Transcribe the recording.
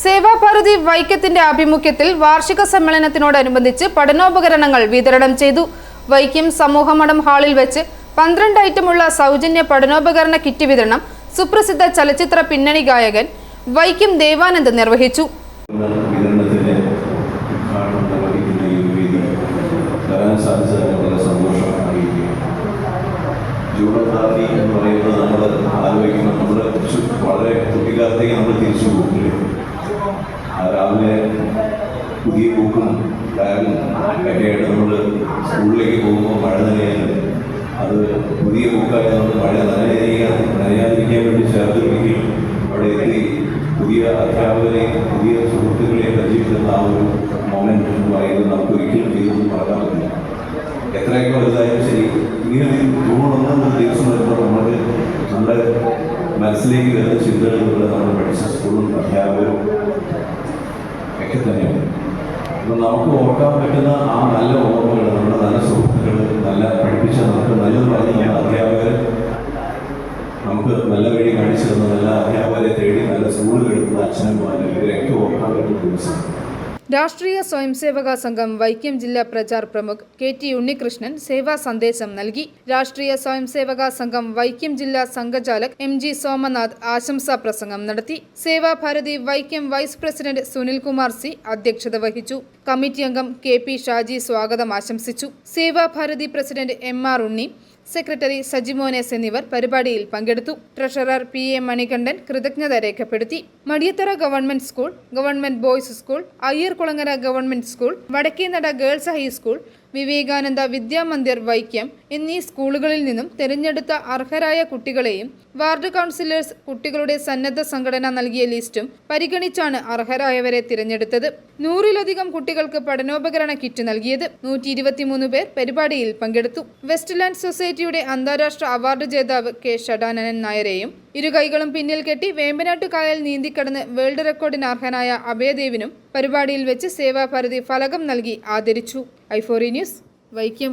സേവാഭാരതി വൈക്കത്തിന്റെ ആഭിമുഖ്യത്തിൽ വാർഷിക സമ്മേളനത്തിനോടനുബന്ധിച്ച് പഠനോപകരണങ്ങൾ വിതരണം ചെയ്തു. വൈക്കം സമൂഹമഠം ഹാളിൽ വെച്ച് 12 ഐറ്റമുള്ള സൗജന്യ പഠനോപകരണ കിറ്റ് വിതരണം സുപ്രസിദ്ധ ചലച്ചിത്ര പിന്നണി ഗായകൻ വൈക്കം ദേവാനന്ദ് നിർവഹിച്ചു. രാവിലെ പുതിയ ബുക്കും ബാഗും ഒക്കെ ആയിട്ട് നമ്മൾ സ്കൂളിലേക്ക് പോകുമ്പോൾ മഴ നനയാൻ അത് പുതിയ ബുക്കായിട്ട് നമ്മൾ മഴ നനയാതിരിക്കാൻ വേണ്ടി ചേർത്ത് വയ്ക്കുകയും അവിടെ എത്തി പുതിയ അധ്യാപകരെയും പുതിയ സുഹൃത്തുക്കളെയും പരിചയപ്പെടുന്ന ആ ഒരു മൊമെന്റ് എന്ന് പറയുന്നത് നമുക്ക് ഒരിക്കലും ജീവിതത്തിൽ മറക്കാൻ പറ്റില്ല. എത്രയൊക്കെ വലുതായാലും ശരി, ഇങ്ങനെ ജൂൺ 1 ദിവസം വരുമ്പോൾ നമ്മുടെ മനസ്സിലേക്ക് വരുന്ന ചിന്തകളിലൂടെ നമ്മൾ പഠിച്ച സ്കൂളും അധ്യാപകരും ഒക്കെ തന്നെയാണ്. അപ്പം നമുക്ക് ഓർക്കാൻ പറ്റുന്ന ആ നല്ല ഓർമ്മകൾ, നമ്മുടെ നല്ല സുഹൃത്തുക്കൾ, നല്ല പഠിപ്പിച്ച നമുക്ക് നല്ലത് പറഞ്ഞ അധ്യാപകർ, നമുക്ക് നല്ല വഴി കാണിച്ചു തന്ന നല്ല അധ്യാപകരെ തേടി നല്ല സ്കൂളുകൾ എടുക്കുന്ന അച്ഛനന്മാർ, ഇവരൊക്കെ ഓർക്കാൻ പറ്റുന്ന ദിവസം. രാഷ്ട്രീയ സ്വയംസേവക സംഘം വൈക്കം ജില്ലാ പ്രചാർ പ്രമുഖ് KT ഉണ്ണികൃഷ്ണൻ സേവാ സന്ദേശം നൽകി. രാഷ്ട്രീയ സ്വയംസേവക സംഘം വൈക്കം ജില്ലാ സംഘചാലക് MG സോമനാഥ് ആശംസാ പ്രസംഗം നടത്തി. Sevabharati Vaikom vice president Sunilkumar C അധ്യക്ഷത വഹിച്ചു. കമ്മിറ്റി അംഗം KP ഷാജി സ്വാഗതം ആശംസിച്ചു. Sevabharati president MR Unni, secretary സജിമോനേസ് എന്നിവർ പരിപാടിയിൽ പങ്കെടുത്തു. ട്രഷറർ PA മണികണ്ഠൻ കൃതജ്ഞത രേഖപ്പെടുത്തി. Madiyathara government school, government boys school, Ayyarkulangara government school, Vadakkenada girls high school, Vivekananda Vidyamandir Vaikom എന്നീ സ്കൂളുകളിൽ നിന്നും തിരഞ്ഞെടുത്ത അർഹരായ കുട്ടികളെയും വാർഡ് കൗൺസിലേഴ്സ് കുട്ടികളുടെ സന്നദ്ധ സംഘടന നൽകിയ ലിസ്റ്റും പരിഗണിച്ചാണ് അർഹരായവരെ തിരഞ്ഞെടുത്തത്. 100-ലധികം കുട്ടികൾക്ക് പഠനോപകരണ കിറ്റ് നൽകിയത്. 123 പേർ പരിപാടിയിൽ പങ്കെടുത്തു. വെസ്റ്റ്ലാൻഡ് സൊസൈറ്റിയുടെ അന്താരാഷ്ട്ര അവാർഡ് ജേതാവ് K ഷഡാനനൻ നായരെയും ഇരുകൈകളും പിന്നിൽ കെട്ടി വേമ്പനാട്ടുകായൽ നീന്തിക്കടന്ന് വേൾഡ് റെക്കോർഡിന് അർഹനായ അഭയദേവിനും പരിപാടിയിൽ വെച്ച് സേവാഭാരതി ഫലകം നൽകി ആദരിച്ചു. i4E news Vaikom.